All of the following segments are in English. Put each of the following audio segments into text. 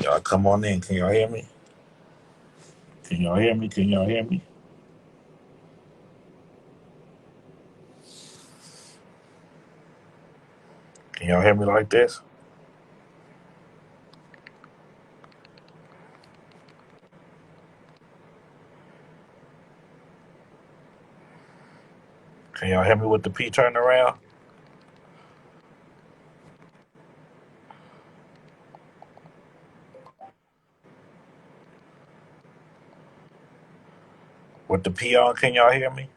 Y'all come on in. Can y'all hear me? Can y'all hear me? Can y'all hear me? Can y'all hear me like this? Can y'all hear me with the P turn around? With the P on, can y'all hear me?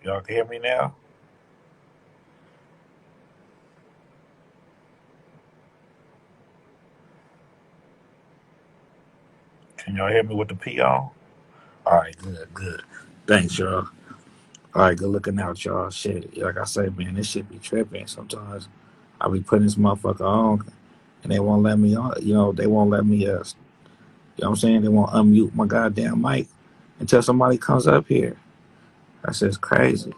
Y'all can hear me now? Can y'all hear me with the P on? All right, good, good. Thanks, y'all. All right, good looking out, y'all. Shit, like I say, man, this shit be tripping. Sometimes I be putting this motherfucker on, and they won't let me on. They won't let me. What I'm saying? They won't unmute my goddamn mic until somebody comes up here. That's just crazy.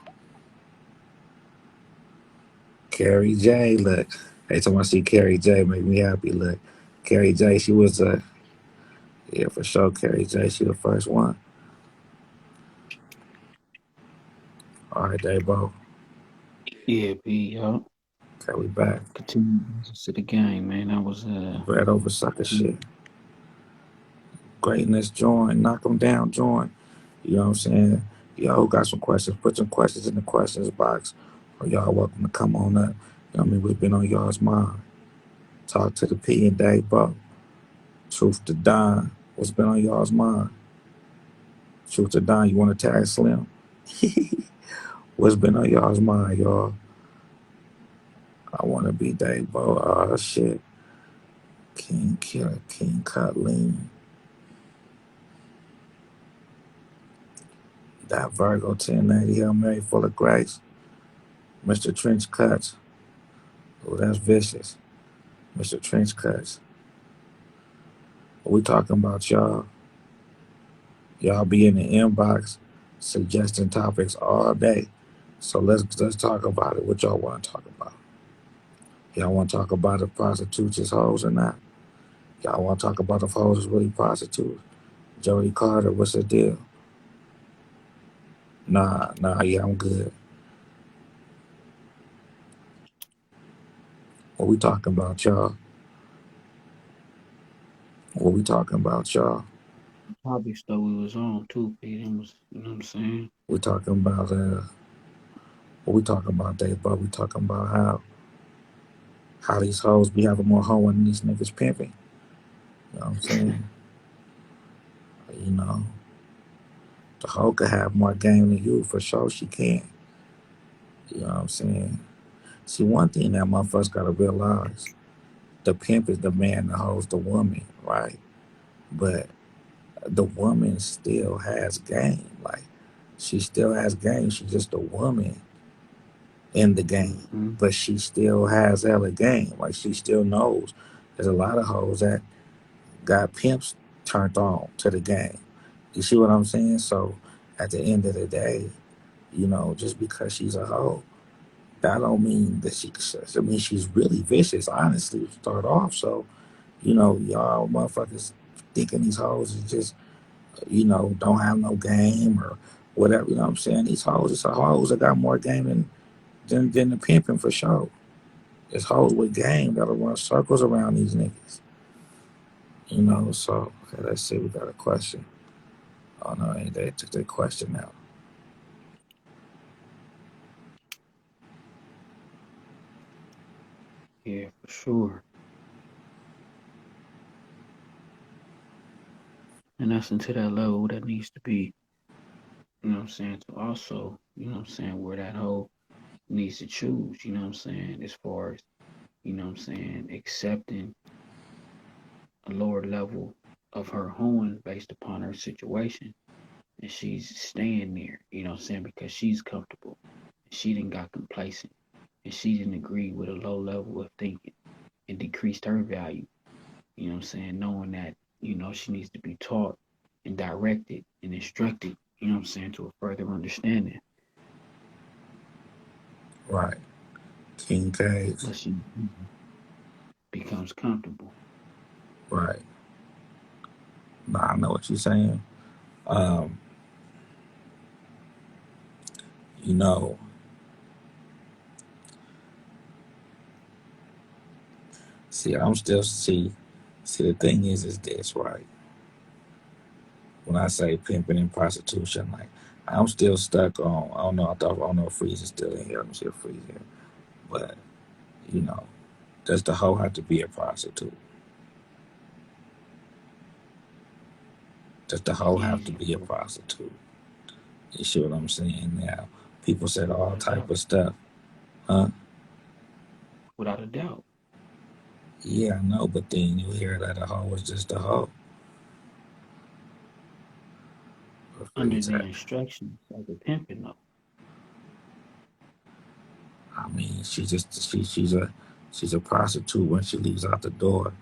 Carrie J, look. Every time I see Carrie J, make me happy. Look, Carrie J, she was yeah, for sure. Carrie J, she the first one. All right, Dabo. Yeah, B, yo. Okay, we back. Continue to the game, man. I was Bread over sucker shit. mm, Greatness join. Knock them down join. You know what I'm saying? Y'all got some questions. Put some questions in the questions box. Or y'all welcome to come on up. You know what I mean? We've been on y'all's mind. Talk to the P and Dabo. Truth to Don. What's been on y'all's mind? Truth to Don, you want to tag Slim? What's been on y'all's mind, y'all? I want to be Dabo. Oh, shit. King Killer, King Cutleen. That Virgo 1090 Hail Mary full of grace. Mr. Trench Cuts. Oh, that's vicious. Mr. Trench Cuts. What we talking about, y'all? Y'all be in the inbox suggesting topics all day. So let's talk about it. What y'all want to talk about? Y'all want to talk about if prostitutes is hoes or not? Y'all want to talk about if hoes is really prostitutes? Jody Carter, what's the deal? Nah, yeah, I'm good. What we talking about, y'all? What we talking about, y'all? probably stuff we was on too, B. Them was, you know what I'm saying? We talking about what we talking about, Dave? But we talking about how these hoes be having more hoe than these niggas pimping. You know what I'm saying? You know, the hoe could have more game than you for sure. She can. You know what I'm saying? See, one thing that motherfuckers gotta realize: the pimp is the man, the hoe's the woman, right? But the woman still has game. Like she still has game. She's just a woman in the game, Mm-hmm. but she still has hella game. Like she still knows. There's a lot of hoes that got pimps turned on to the game. You see what I'm saying? So at the end of the day, just because she's a hoe, that don't mean that she. I mean, she's really vicious. Honestly, to start off. So y'all motherfuckers thinking these hoes is just don't have no game or whatever. You know what I'm saying? These hoes, it's hoes that got more game than the pimping for sure. It's hoes with game that'll run circles around these niggas. So okay, let's see. We got a question. Oh no, they took their question out. Yeah, for sure. And that's into that level that needs to be, you know what I'm saying, to also, you know what I'm saying, where that whole needs to choose, you know what I'm saying, as far as, you know what I'm saying, accepting a lower level of her hoeing based upon her situation. And she's staying there, you know what I'm saying, because she's comfortable. She didn't got complacent. And she didn't agree with a low level of thinking and decreased her value, you know what I'm saying, knowing that, she needs to be taught and directed and instructed, you know what I'm saying, to a further understanding. Right. King Cage. but she becomes comfortable. Right. No, I know what you're saying. Um, you know, see, I'm still see. The thing is this, right? When I say pimping and prostitution, like I'm still stuck on. I don't know. I don't know if Freeze is still in here. Let me see if Freeze here. But you know, does the hoe have to be a prostitute? Does the hoe have to Yeah, be a prostitute? You see what I'm saying? Now, people said all without a type doubt. of stuff, huh? Without a doubt. Yeah, I know, but then you hear that a hoe is just a hoe. Or Under Freeze the that. instructions of the pimping though. I mean, she's a prostitute when she leaves out the door,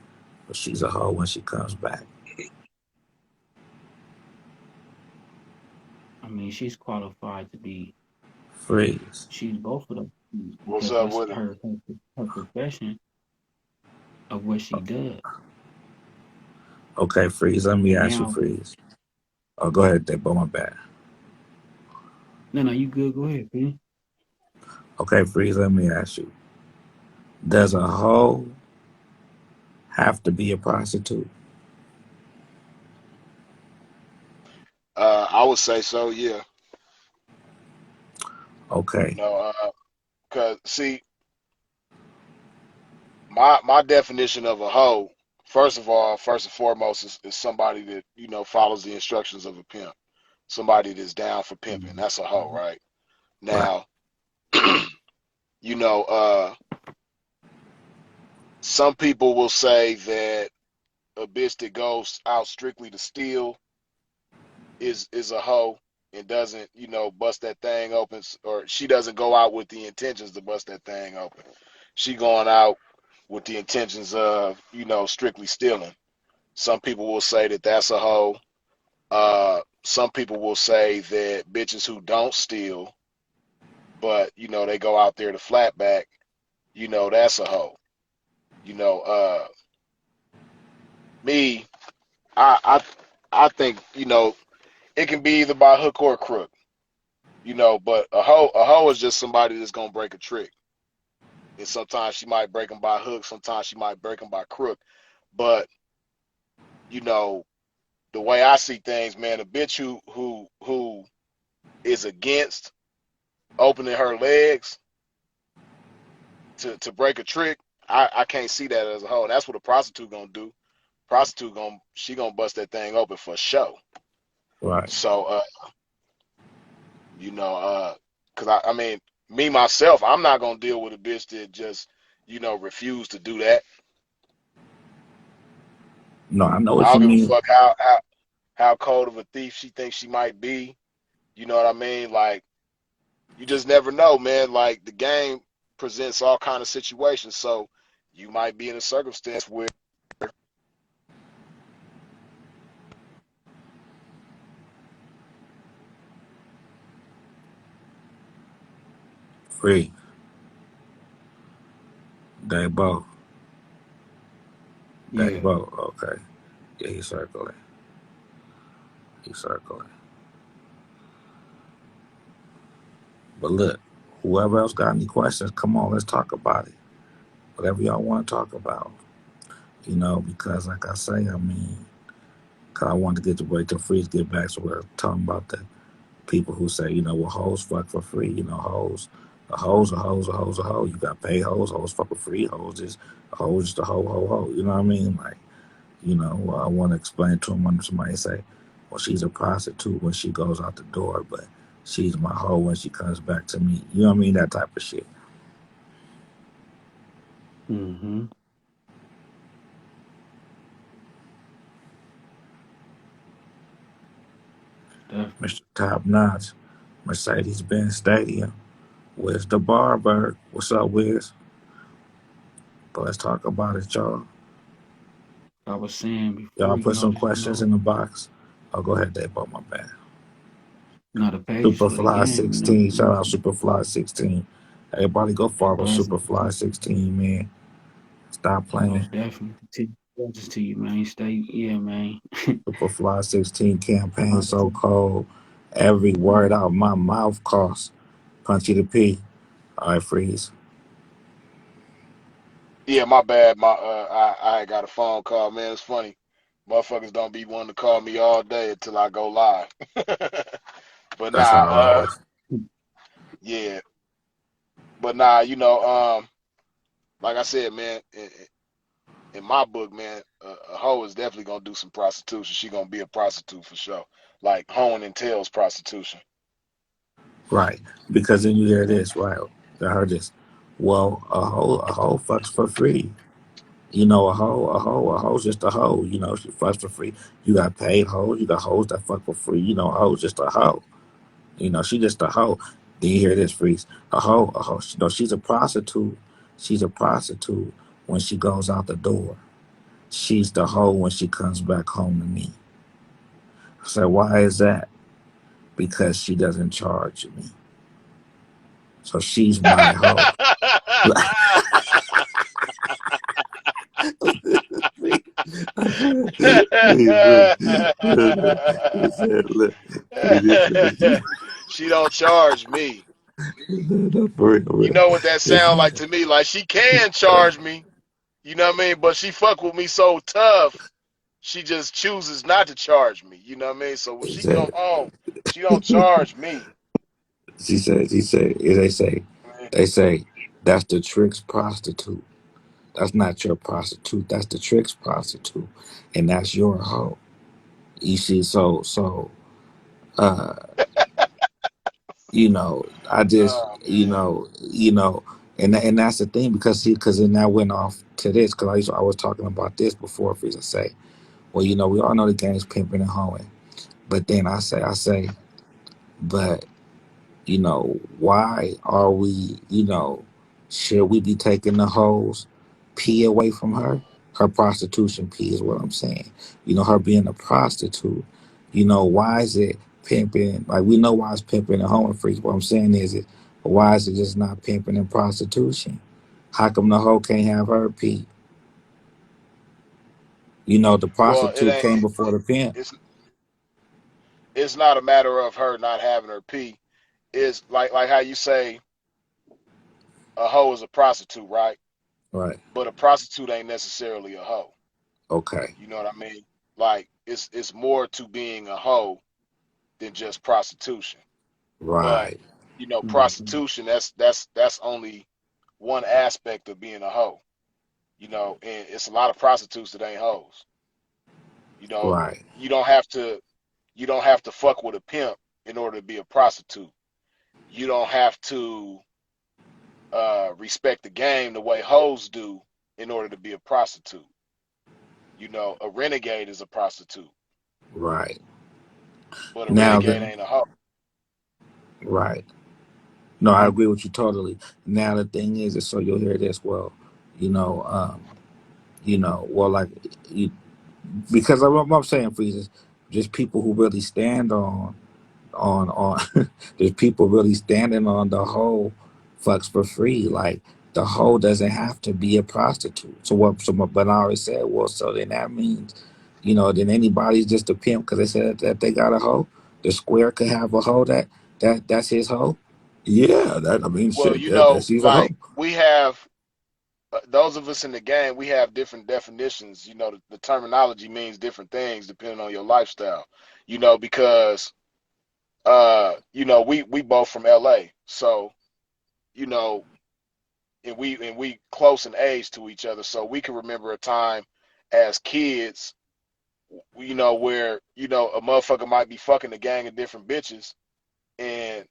but she's a hoe when she comes back. I mean, she's qualified to be. Freeze. She's both of those things What's because up that's with it? her profession of what she does. Okay, Freeze. Let me And ask you, now, Freeze. Oh, go ahead, Dave. My bad. no, no, you good. Go ahead, P. Okay, Freeze. Let me ask you. Does a hoe have to be a prostitute? I would say so, yeah. You Okay. know, cause see, my definition of a hoe, first of all, first and foremost, is somebody that follows the instructions of a pimp. Somebody that's down for pimping. Mhm. That's a hoe, right? Right. Now, you know, some people will say that a bitch that goes out strictly to steal is a hoe and doesn't bust that thing open, or she doesn't go out with the intentions to bust that thing open. She going out with the intentions of strictly stealing. Some people will say that that's a hoe. Some people will say that bitches who don't steal but they go out there to flatback, that's a hoe. you know uh Me, I think it can be either by hook or crook. But a hoe is just somebody that's gonna break a trick, and sometimes she might break them by hook, sometimes she might break them by crook. But you know, the way I see things, man, a bitch who is against opening her legs to break a trick, I can't see that as a hoe. That's what a prostitute gonna do. Prostitute gonna bust that thing open for show. Right. So you know, because I mean, me myself, I'm not gonna deal with a bitch that just refuse to do that. No, I know what I you don't give a mean. fuck how cold of a thief she thinks she might be. You know what I mean? Like, you just never know, man. Like, the game presents all kind of situations, so you might be in a circumstance where Free. They both. They Yeah, both. Okay. Yeah, he's circling. He's circling. But look, whoever else got any questions, come on, let's talk about it. Whatever y'all want to talk about. Because like I say, I mean, cause I wanted to get the way to Freeze get back, so we're talking about the people who say, well, hoes fuck for free. Hoes, a hoes, a hoes, a hoes, a hoe. You got pay hoes, hoes fuck for free. Hoes just a hoe, hoe, hoe. You know what I mean? Like, I want to explain to them when somebody say, well, she's a prostitute when she goes out the door, but she's my hoe when she comes back to me. You know what I mean? That type of shit. mm-hmm, definitely. Mr. Top Notch, Mercedes Benz Stadium. Where's the barber? What's up, Wiz? But let's talk about it, y'all. I was saying Y'all before, put some questions in the box. Oh, go ahead, Dave. Oh, my bad. the pages for the Superfly game, 16. Shout out Superfly 16. Everybody go It follow doesn't. Superfly 16, man. Stop playing. Most definitely. Continue messages to you, man. Stay, yeah, man. Superfly 16 campaign About so to- cold. Every word out my mouth costs. Punchy the P. All right, freeze. Yeah, my bad. I got a phone call, man. It's funny. Motherfuckers don't be wanting to call me all day until I go live. But That's nah, how I was. yeah. But nah, like I said, man, in my book, man, a hoe is definitely gonna do some prostitution. She gonna be a prostitute for sure. Like hoeing entails prostitution. Right. Because then you hear this, right? I heard this. Well, a hoe fucks for free. You know, a hoe's just a hoe. You know, she fucks for free. You got paid hoes. You got hoes that fuck for free. You know, a hoe's just a hoe. You know, she just a hoe. Then you hear this, freeze. A hoe. You know, she's a prostitute. She's a prostitute when she goes out the door. She's the hoe when she comes back home to me. I said, why is that? Because she doesn't charge me. So she's my hoe. I said, hey, I said, look, She don't charge me. no, for real, You real. know what that It's, sound like to me? Like she can charge me. You know what I mean? But she fuck with me so tough, she just chooses not to charge me. You know what I mean? So when he she come said, home, she don't charge me. they say, that's the tricks prostitute. That's not your prostitute. That's the tricks prostitute, and that's your hoe. You see, uh, I just, Oh man. and that's the thing because then that went off to this because I was talking about this before. For to say, well, we all know the game's pimping and hoeing, but then I say, but why are we, should we be taking the hoes P away from her? Her prostitution P is what I'm saying. Her being a prostitute, why is it pimping? Like, we know why it's pimping and hoeing freaks. What I'm saying is why is it just not pimping and prostitution? How come the hoe can't have her P? The Well, it prostitute ain't. came before the pimp. It's it's not a matter of her not having her pee. It's like how you say a hoe is a prostitute, right? Right. But a prostitute ain't necessarily a hoe. Okay. You know what I mean? Like it's more to being a hoe than just prostitution. But Right. Mhm. prostitution that's only one aspect of being a hoe. And it's a lot of prostitutes that ain't hoes. You know, Right. you don't have to you don't have to fuck with a pimp in order to be a prostitute. You don't have to respect the game the way hoes do in order to be a prostitute. A renegade is a prostitute, Right. but a Now renegade the ain't a hoe. right. No, I agree with you totally. Now the thing is so you'll hear this. Well, you know, um, well, like you, because I'm saying for you, just people who really stand on there's people really standing on the whole fucks for free. Like the hoe doesn't have to be a prostitute. So what? But I always said, well, so then that means, then anybody's just a pimp because they said that they got a hoe. The square could have a hoe that's his hoe. Yeah, that I mean, Well, shit, that she's a hoe. like we have those of us in the game, we have different definitions. The terminology means different things depending on your lifestyle. Because we both from LA, so you know, and we close in age to each other, so we can remember a time as kids, where a motherfucker might be fucking a gang of different bitches, and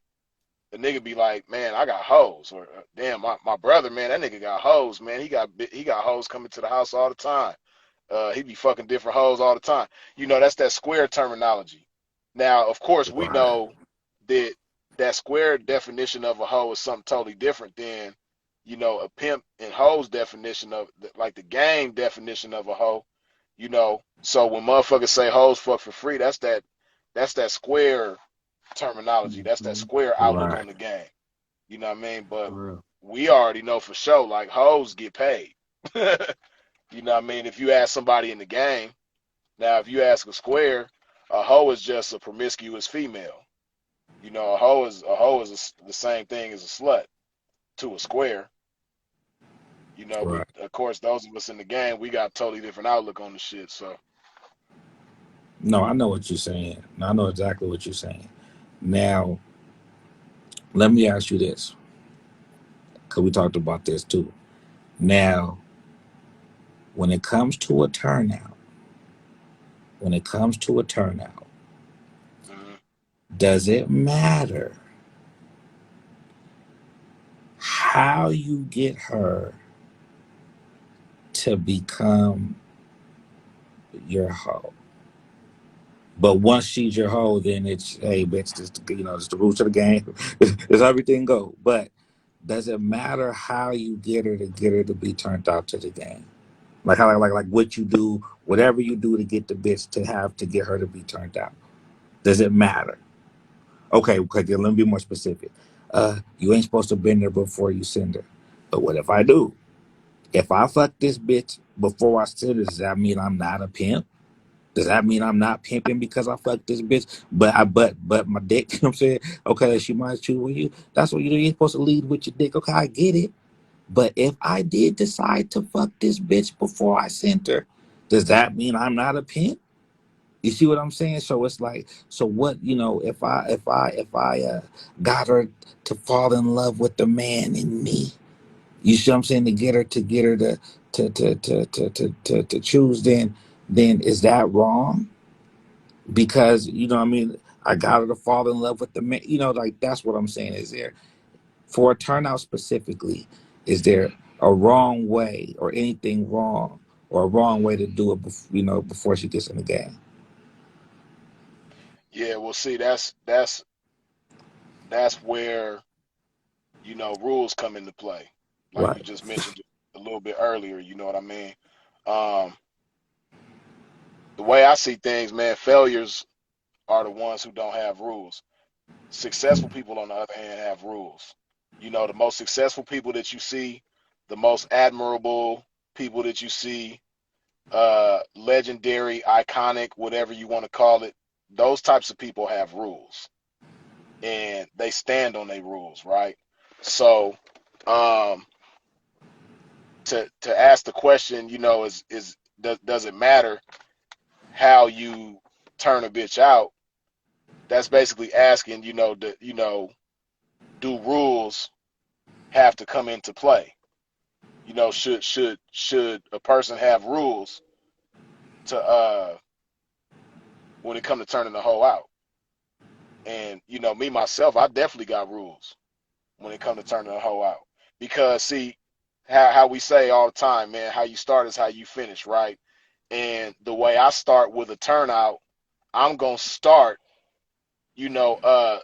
the nigga be like, man, I got hoes, or damn, my brother, man, that nigga got hoes, man, he got hoes coming to the house all the time. He be fucking different hoes all the time. That's that square terminology. Now, of course, we Right, know that that square definition of a hoe is something totally different than, a pimp and hoe's definition of, like the gang definition of a hoe. So when motherfuckers say hoes fuck for free, that's that square terminology. That's that Mhm. square outlook right, on the game. You know what I mean? But For real. we already know for sure, like hoes get paid. You know what I mean? If you ask somebody in the game, now if you ask a square, a hoe is just a promiscuous female. You know, a hoe is the same thing as a slut to a square. You know, but Right. of course, those of us in the game, we got totally different outlook on the shit. So, No, I know what you're saying. I know exactly what you're saying. Now, let me ask you this, because we talked about this too. Now, when it comes to a turnout, when it comes to a turnout, mhm. does it matter how you get her to become your hoe? But once she's your hoe, then it's hey, bitch, this it's the rules of the game. It's everything go. But does it matter how you get her to be turned out to the game? Like how like what you do, whatever you do to get the bitch to have to get her to be turned out. Does it matter? Okay, let me be more specific. You ain't supposed to bend her before you send her. But what if I do? If I fuck this bitch before I send her, does that mean I'm not a pimp? Does that mean I'm not pimping because I fucked this bitch? But my dick, you know what I'm saying? Okay, she might choose with you. That's what you do. You're supposed to lead with your dick. Okay, I get it. But if I did decide to fuck this bitch before I sent her, does that mean I'm not a pimp? You see what I'm saying? So it's like, so what? If I got her to fall in love with the man in me, you see what I'm saying? To get her to choose, then is that wrong? Because what I mean, I got her to fall in love with the man. Like that's what I'm saying. Is there for a turnout specifically? Is there a wrong way or anything wrong or a wrong way to do it? Before she gets in the game, Yeah, well, see, that's where rules come into play, like you right? just mentioned a little bit earlier. You know what I mean? Um, the way I see things, man, failures are the ones who don't have rules. Successful people, on the other hand, have rules. The most successful people that you see, the most admirable people that you see, legendary, iconic, whatever you want to call it, those types of people have rules and they stand on their rules, right? So, um, to ask the question, does it matter how you turn a bitch out? That's basically asking, do rules have to come into play? Should a person have rules to when it comes to turning the hoe out? And me myself, I definitely got rules when it comes to turning the hoe out. Because see, how we say all the time, man, how you start is how you finish, right? And the way I start with a turnout, I'm gonna start, you know, uh,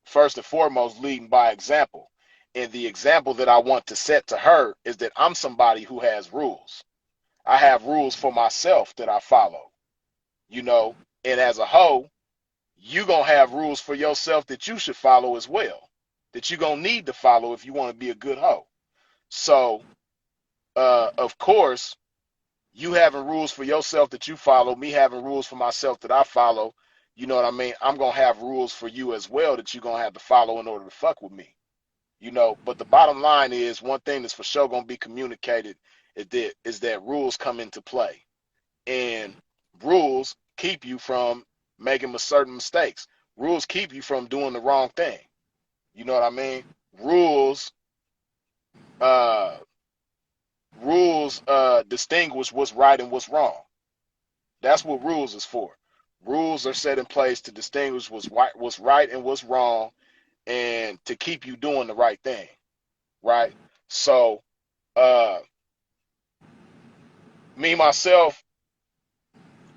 first and foremost, leading by example. And the example that I want to set to her is that I'm somebody who has rules. I have rules for myself that I follow, you know, and as a hoe, you gonna have rules for yourself that you should follow as well, that you gonna need to follow if you want to be a good hoe. So, of course, you having rules for yourself that you follow, me having rules for myself that I follow, you know what I mean? I'm gonna have rules for you as well that you're gonna have to follow in order to fuck with me. But the bottom line is one thing that's for sure gonna be communicated is that rules come into play. And rules keep you from making certain mistakes. Rules keep you from doing the wrong thing. You know what I mean? Rules uh rules distinguish what's right and what's wrong. That's what rules is for. Rules are set in place to distinguish what's right and what's wrong, and to keep you doing the right thing, right? So, uh, me myself,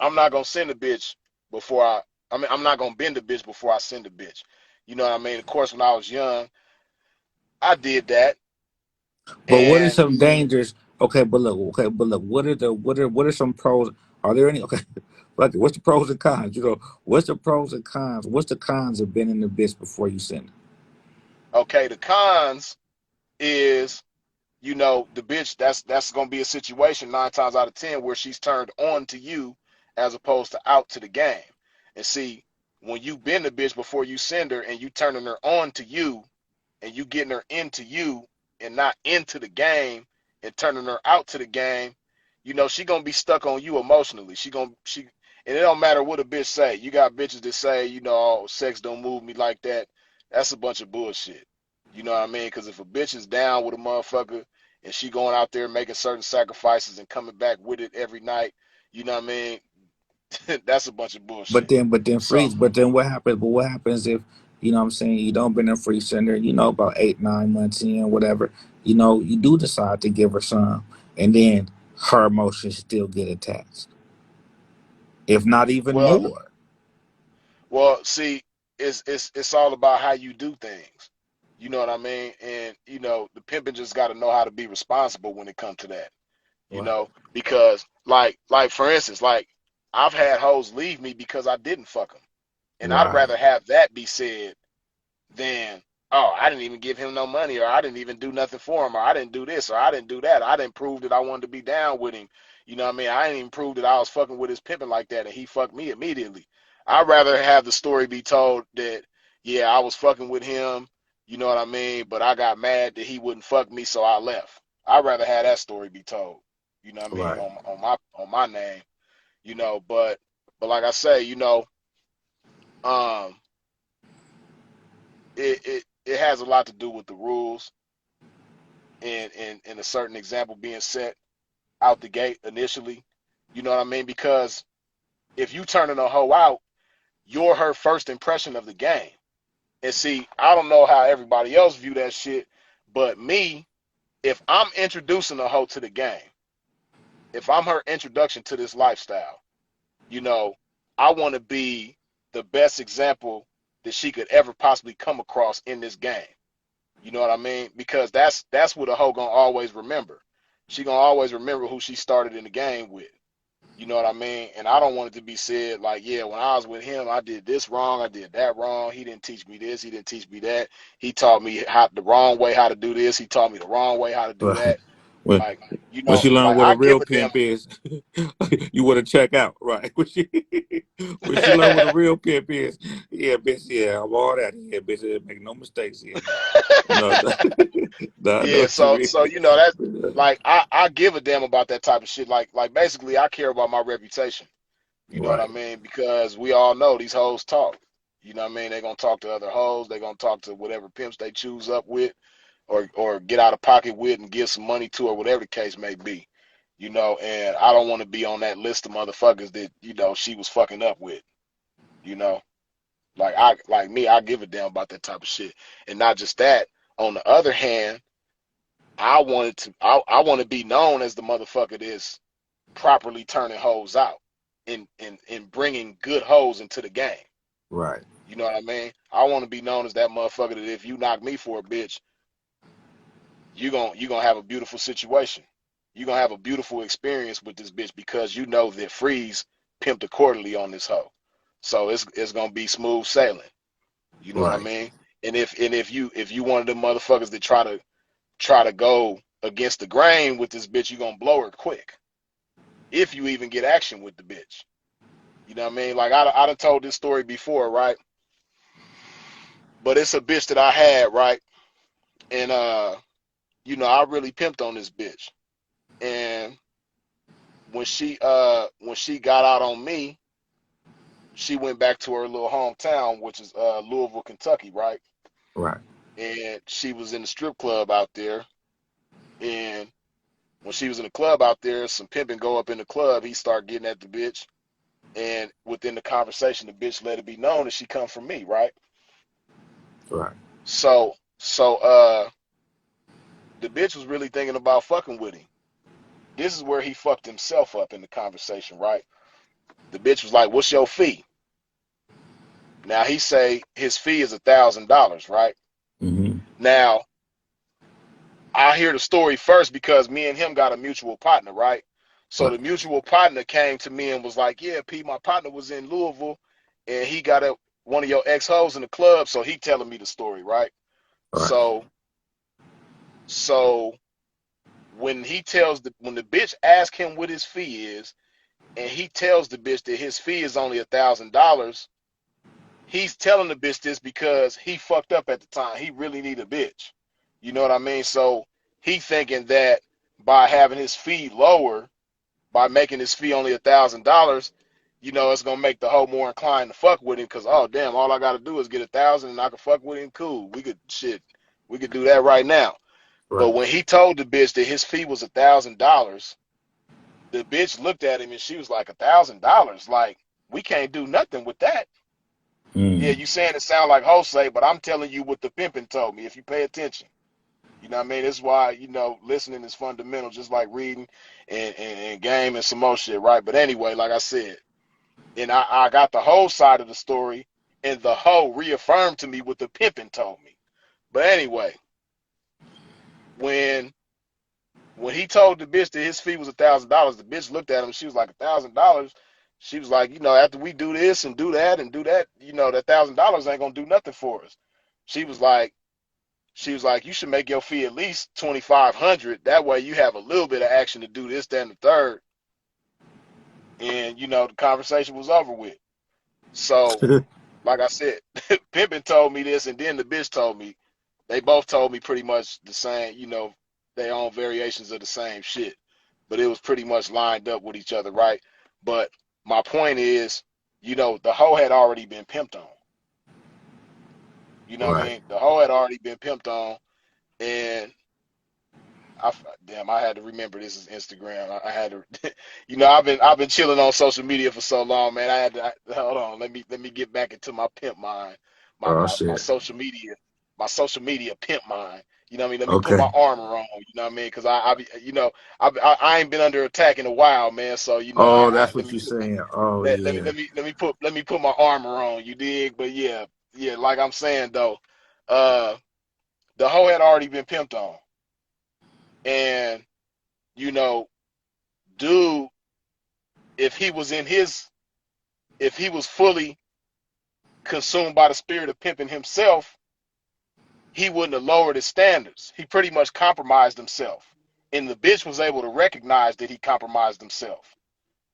I'm not gonna send a bitch before I mean, I'm not gonna bend a bitch before I send a bitch. You know what I mean? Of course, when I was young, I did that, But what are and some dangers? Okay, but look, what are some pros? Are there any? Okay, what's the pros and cons? What's the pros and cons? What's the cons of bending the bitch before you send it? okay, the cons. is, the bitch, that's gonna be a situation 9 times out of 10 where she's turned on to you as opposed to out to the game. And see, when you been the bitch before you send her and you turning her on to you and you getting her into you and not into the game and turning her out to the game, she gonna be stuck on you emotionally. And it don't matter what a bitch say. You got bitches that say, oh, sex don't move me like that. That's a bunch of bullshit. You know what I mean? Because if a bitch is down with a motherfucker and she going out there making certain sacrifices and coming back with it every night, you know what I mean? That's a bunch of But bullshit. then So, freeze. But then what happens? But what happens if I'm saying you don't been a free sender? About 8 9 months in, whatever. You do decide to give her some, and then her emotions still get attached, if not even well, more. see, it's all about how you do things. You know what I mean? And the pimping just got to know how to be responsible when it comes to that. Right. Because like for instance, like I've had hoes leave me because I didn't fuck them, and I'd Right. rather have that be said than, oh, I didn't even give him no money, or I didn't even do nothing for him, or I didn't do this, or I didn't do that. I didn't prove that I wanted to be down with him. You know what I mean? I didn't even prove that I was fucking with his pimping like that, and he fucked me immediately. I'd rather have the story be told that, yeah, I was fucking with him, you know what I mean? But I got mad that he wouldn't fuck me, so I left. I'd rather have that story be told, you know what I mean, Right. on my name, but like I say, um, it has a lot to do with the rules and a certain example being set out the gate initially. You know what I mean? Because if you turning a hoe out, you're her first impression of the game. And see, I don't know how everybody else view that shit, but me, if I'm introducing a hoe to the game, if I'm her introduction to this lifestyle, you know, I want to be the best example that she could ever possibly come across in this game. You know what I mean? Because that's what a hoe gonna always remember. She gonna always remember who she started in the game with. You know what I mean? And I don't want it to be said like, yeah, when I was with him, I did this wrong, I did that wrong. He didn't teach me this, he didn't teach me that. He taught me the wrong way how to do this. He taught me the wrong way how to do Right. that. When Like, when she learned like what a I real give a damn. pimp is, you want to check out, right? When she learned what a real pimp is, yeah, bitch, yeah, I'm all that. Yeah, bitch, make no mistakes here now. No, no, I know Yeah, what you so mean. that's like I give a damn about that type of shit. Like basically I care about my reputation. You know what I Right, mean? Because we all know these hoes talk. You know what I mean? They're gonna talk to other hoes, they're gonna talk to whatever pimps they choose up with or get out of pocket with and give some money to or whatever the case may be. And I don't want to be on that list of motherfuckers that, she was fucking up with, you know. Like me, I give a damn about that type of shit. And not just that, on the other hand, I want to be known as the motherfucker that's properly turning hoes out and bringing good hoes into the game. right, You know what I mean? I want to be known as that motherfucker that if you knock me for a bitch, you gonna have a beautiful situation. You're gonna have a beautiful experience with this bitch because you know that Freeze pimped accordingly on this hoe. So it's gonna be smooth sailing. You know what I right, mean? And if you one of them motherfuckers that try to go against the grain with this bitch, you're gonna blow her quick. If you even get action with the bitch. You know what I mean? Like I done told this story before, right? But it's a bitch that I had, right? And I really pimped on this bitch. And when she got out on me, she went back to her little hometown, which is Louisville, Kentucky, right? right, And she was in the strip club out there. And when she was in the club out there, some pimping go up in the club. He started getting at the bitch. And within the conversation, the bitch let it be known that she come from me, right? right, So the bitch was really thinking about fucking with him. This is where he fucked himself up in the conversation, right? The bitch was like, "What's your fee?" Now he say his fee is $1,000, right? mm-hmm. Now I hear the story first because me and him got a mutual partner, right? So Right, the mutual partner came to me and was like, "Yeah, P, my partner was in Louisville, and he got one of your ex hoes in the club." So he telling me the story, right? right, So So when the bitch asks him what his fee is, and he tells the bitch that his fee is only $1,000, he's telling the bitch this because he fucked up at the time. He really need a bitch. You know what I mean? So he thinking that by having his fee lower, by making his fee only $1,000, it's gonna make the hoe more inclined to fuck with him because oh damn, all I gotta do is get 1,000 and I can fuck with him. Cool. We could do that right now. But Right. when he told the bitch that his fee was $1,000, the bitch looked at him and she was like, $1,000? Like, we can't do nothing with that. Yeah, Mm. you saying it sound like Jose, but I'm telling you what the pimpin' told me if you pay attention. You know what I mean? That's why, listening is fundamental, just like reading and game and some more shit, right? But anyway, like I said, and I got the whole side of the story, and the hoe reaffirmed to me what the pimpin' told me. But anyway, when when he told the bitch that his fee was $1,000, the bitch looked at him. She was like, $1,000. She was like, after we do this and do that, that $1,000 ain't gonna do nothing for us. She was like, you should make your fee at least 2,500. That way you have a little bit of action to do this, that, and the third. And the conversation was over with. So, like I said, Pimpin told me this, and then the bitch told me. They both told me pretty much the same, their own variations of the same shit. But it was pretty much lined up with each other, right? But my point is, the hoe had already been pimped on. You know what I Right. mean? The hoe had already been pimped on, and damn, I had to remember this is Instagram. I had to, I've been chilling on social media for so long, man. Hold on. Let me get back into my pimp mind, my Oh my my shit. social media, my social media pimp mind. You know what I mean? Let me put Okay. my armor on. You know what I mean? Because I ain't been under attack in a while, man. So Oh, I that's what you're saying. Oh let me yeah. let me put my armor on. You dig? But yeah, like I'm saying though, uh, the hoe had already been pimped on, and you know dude, if he was in his, if he was fully consumed by the spirit of pimping himself, he wouldn't have lowered his standards. He pretty much compromised himself. And the bitch was able to recognize that he compromised himself.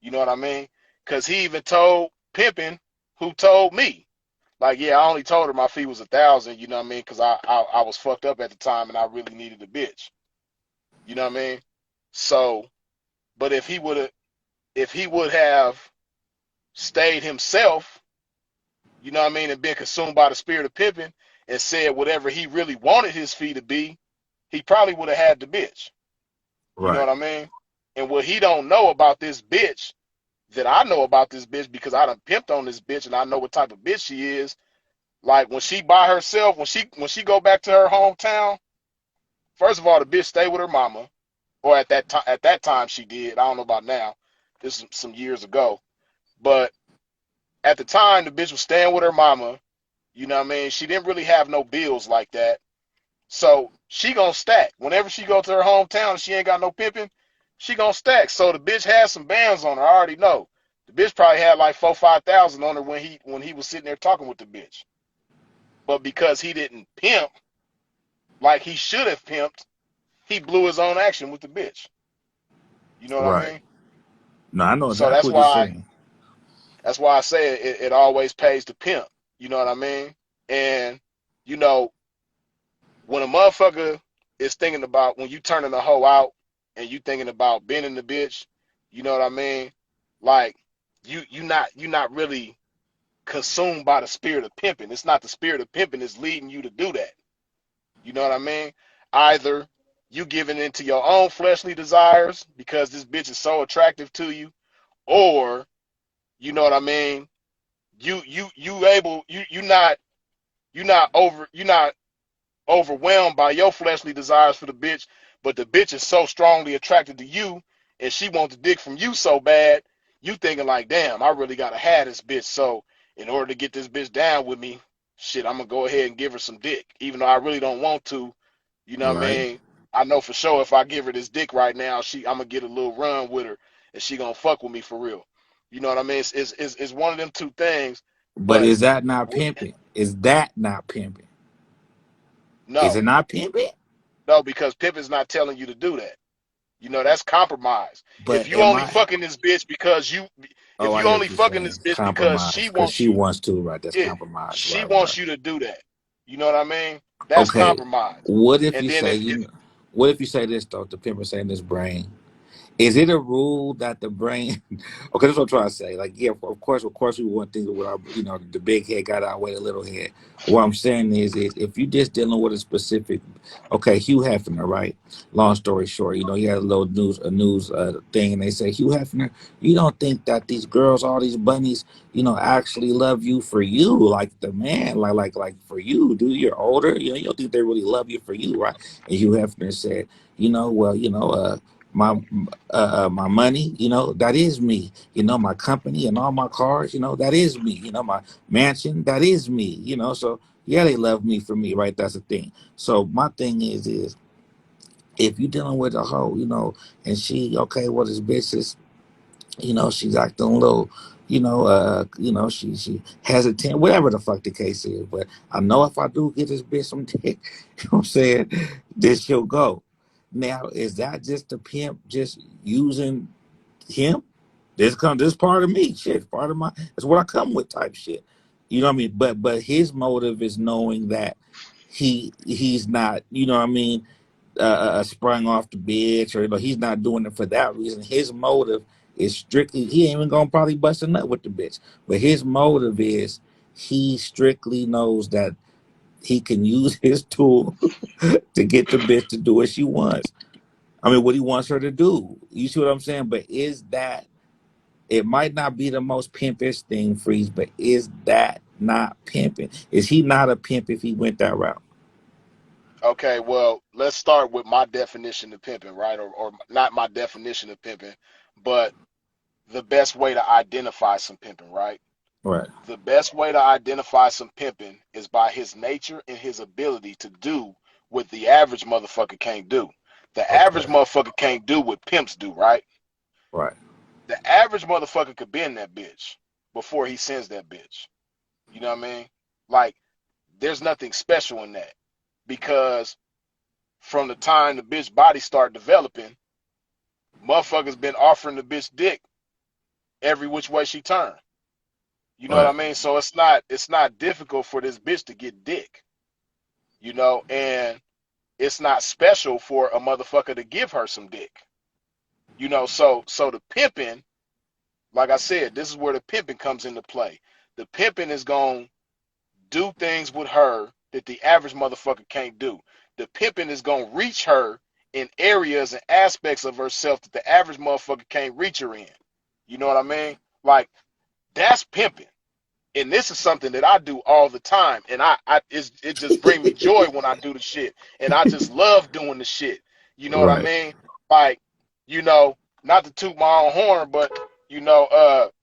You know what I mean? Because he even told pimping, who told me, like, yeah, I only told her my fee was 1,000. You know what I mean? Because I was fucked up at the time and I really needed a bitch. You know what I mean? So, but if he would have stayed himself, you know what I mean, and been consumed by the spirit of pimping and said whatever he really wanted his fee to be, he probably would have had the bitch. You know Right. what I mean? And what he don't know about this bitch that I know about this bitch because I done pimped on this bitch and I know what type of bitch she is. Like when she by herself, when she go back to her hometown, first of all, the bitch stay with her mama, or at that time she did. I don't know about now. This is some years ago, but at the time the bitch was staying with her mama. You know what I mean? She didn't really have no bills like that. So she gonna stack. Whenever she go to her hometown and she ain't got no pimping, she gonna stack. So the bitch had some bands on her. I already know. The bitch probably had like 4,000-5,000 on her when he was sitting there talking with the bitch. But because he didn't pimp like he should have pimped, he blew his own action with the bitch. You know what I Right. mean? No, I know So exactly what you're saying. that's why I say it always pays to pimp. You know what I mean? And you know, when a motherfucker is thinking about when you turning a hoe out and you thinking about bending the bitch, you know what I mean? Like you not really consumed by the spirit of pimping. It's not the spirit of pimping that's leading you to do that. You know what I mean? Either you giving into your own fleshly desires because this bitch is so attractive to you, or you know what I mean? You able you not overwhelmed by your fleshly desires for the bitch, but the bitch is so strongly attracted to you and she wants the dick from you so bad, you thinking like, damn, I really gotta have this bitch. So in order to get this bitch down with me, shit, I'm gonna go ahead and give her some dick. Even though I really don't want to, you know what I Right. mean? I know for sure if I give her this dick right now, I'm gonna get a little run with her and she gonna fuck with me for real. You know what I mean? It's one of them two things, But but is that not pimping? Is that not pimping? Is no, it not pimping? No, because pimping's not telling you to do that. That's compromise. If But you am only I? fucking this bitch because you, Oh, if I you hear only what you're fucking this saying. bitch because Compromise, she because wants she you, wants to. Right? That's yeah, compromise. she Right. Right. wants you to do that. You know what I mean? That's Okay. compromise. What if And you then say if you? What if you say this though? The pimp is saying this brain. Is it a rule that the brain? Okay, that's what I'm trying to say. Like, yeah, of course, we want things with our, the big head got to outweigh the little head. What I'm saying is if you just dealing with a specific, okay, Hugh Hefner, right? Long story short, he had a little news thing, and they say, Hugh Hefner, you don't think that these girls, all these bunnies, actually love you for you, like the man, like for you, dude. You're older, you don't think they really love you for you, right? And Hugh Hefner said, well, my my money, that is me. My company and all my cars, that is me. My mansion, that is me. So yeah, they love me for me, right? That's the thing. So my thing is if you dealing with a hoe, and she okay, well this bitch is, she's acting a little, she hesitant, whatever the fuck the case is. But I know if I do get this bitch some dick, what I'm saying, this she'll go. Now, is that just the pimp just using him? This part of me, shit, part of my, that's what I come with type shit. You know what I mean? But his motive is knowing that he's not, sprung off the bitch, or he's not doing it for that reason. His motive is strictly, he ain't even gonna probably bust a nut with the bitch, but his motive is he strictly knows that he can use his tool to get the bitch to do what she wants. I mean, what he wants her to do. You see what I'm saying? But is that, it might not be the most pimpish thing, Freeze, but is that not pimping? Is he not a pimp if he went that route? okay, well, let's start with my definition of pimping, right? Or not my definition of pimping, but the best way to identify some pimping, right? Right, The best way to identify some pimping is by his nature and his ability to do what the average motherfucker can't do. The average okay, motherfucker can't do what pimps do, right? right, The average motherfucker could bend that bitch before he sends that bitch. You know what I mean? Like, there's nothing special in that because from the time the bitch body start developing, motherfuckers been offering the bitch dick every which way she turn. You know what I right, mean? So it's not difficult for this bitch to get dick. And it's not special for a motherfucker to give her some dick. So the pimping, like I said, this is where the pimping comes into play. The pimping is gonna do things with her that the average motherfucker can't do. The pimping is gonna reach her in areas and aspects of herself that the average motherfucker can't reach her in. You know what I mean? Like, that's pimping. And this is something that I do all the time, and it just bring me joy when I do the shit, and I just love doing the shit. You know what I right. mean? Like, you know, not to toot my own horn, but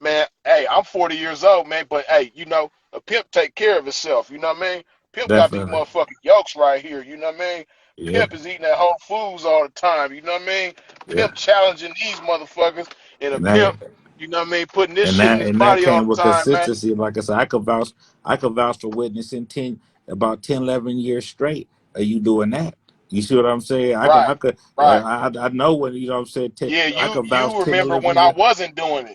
man, hey, I'm 40 years old, man, but hey, a pimp take care of himself. You know what I mean? Pimp got these Definitely. motherfucking yolks right here. You know what I mean? Yeah, Pimp is eating at Whole Foods all the time. You know what I mean? yeah. Pimp challenging these motherfuckers, and a And pimp, that you know what I mean, putting this and shit in that his and that body all came with the time, man. consistency. Like I said, I could vouch for witnessing about 10, 11 years straight of you doing that. You see what I'm saying? Right, I could, right. I know when, what I'm saying, Yeah, I you could vouch you 10, remember 11 when I years. wasn't doing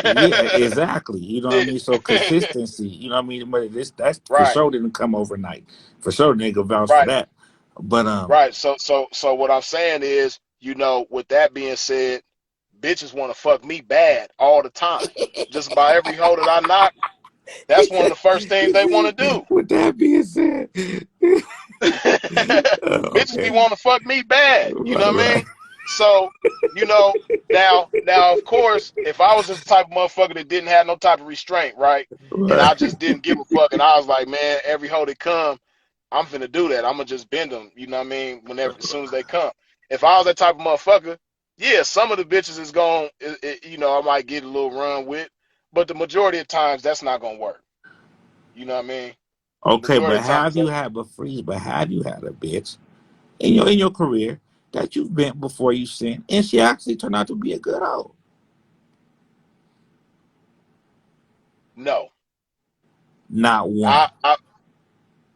Yeah, it. exactly. You know what I mean? So Yeah. consistency, you know what I mean? But that's for Right, sure didn't come overnight. For sure, nigga vouch for right, that. But right. So what I'm saying is, with that being said, bitches want to fuck me bad all the time. Just about every hoe that I knock, that's one of the first things they want to do. with that being said, Bitches be okay, wanting to fuck me bad. You know right, what I right, mean? So, you know, now, of course, if I was just the type of motherfucker that didn't have no type of restraint, right, and right. I just didn't give a fuck, and I was like, man, every hoe that come, I'm finna do that. I'm gonna just bend them. You know what I mean? Whenever, as soon as they come. If I was that type of motherfucker, yeah, some of the bitches is going, I might get a little run with, but the majority of times that's not gonna work. You know what I mean? The Okay, majority but of times, have you had but freeze? But have you had a bitch in your career that you've been before you sin, and she actually turned out to be a good hoe? no. Not one. I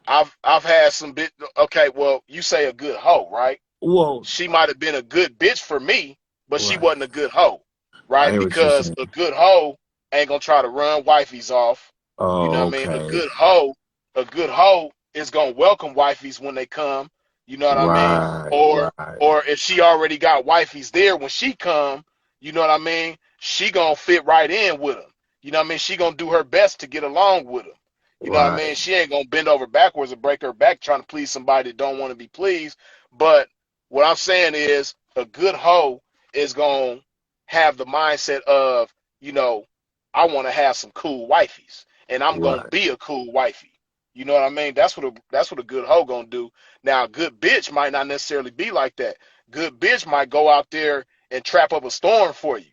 I've had some bit. Okay, well, you say a good hoe, right? Well, She might have been a good bitch for me, but she right. wasn't a good hoe, I right? hear what you're Because saying. a good hoe ain't gonna try to run wifeys off. You know Oh, what I mean? okay. A good hoe is gonna welcome wifeys when they come. You know what I mean? Right, Or right, or if she already got wifeys there when she come, you know what I mean? She gonna fit right in with them. You know what I mean? She gonna do her best to get along with them. You know what I right, mean? She ain't gonna bend over backwards and break her back trying to please somebody that don't want to be pleased. But what I'm saying is a good hoe is going to have the mindset of, you know, I want to have some cool wifeys and I'm going to right, be a cool wifey. You know what I mean? That's what a good hoe going to do. Now, a good bitch might not necessarily be like that. Good bitch might go out there and trap up a storm for you.